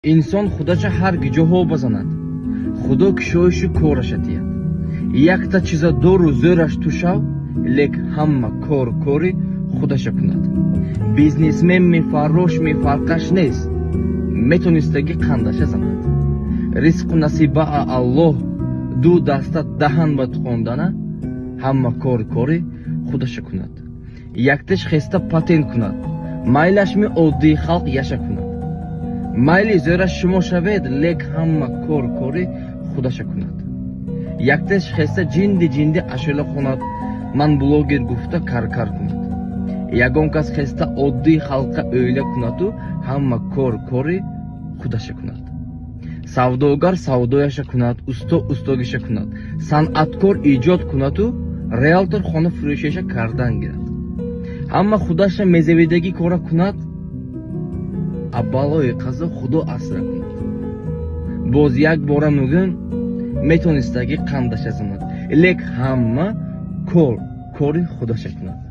انسان خودش هر جاها بزند. خدا کشایش کارش دید. یک تا چیز دور و زورش تو شو، لیک همه کاری خودش کند. بیزنسمن میفروش میفرقش نیست. میتونستگی قندش زند. رزق و نصیبه الله دو دسته دهن بد خوندنه همه کاری خودش کند. یکتش خسته پاتین کند. مایلش می عادی خلق یشه کند. مایلی زورش شما شوید لیک همه کاری خودش کند. یکتش خسته جندی اشله کند. من بلوگر گفته کار کند. یگان کس خسته عادی خلق öyle کند و همه کاری خودش کند. سوداگر سودایش کند، استاگیش کند، صنعتکار ایجاد کند و ریالتور خانه فروشش کردن گیرد. همه خودش مزویدگی کار کند، بالای قضا خدا اسرا کند. باز یک بار میگن میتونستگی قندش زند، لیک همه کاری خودش کند.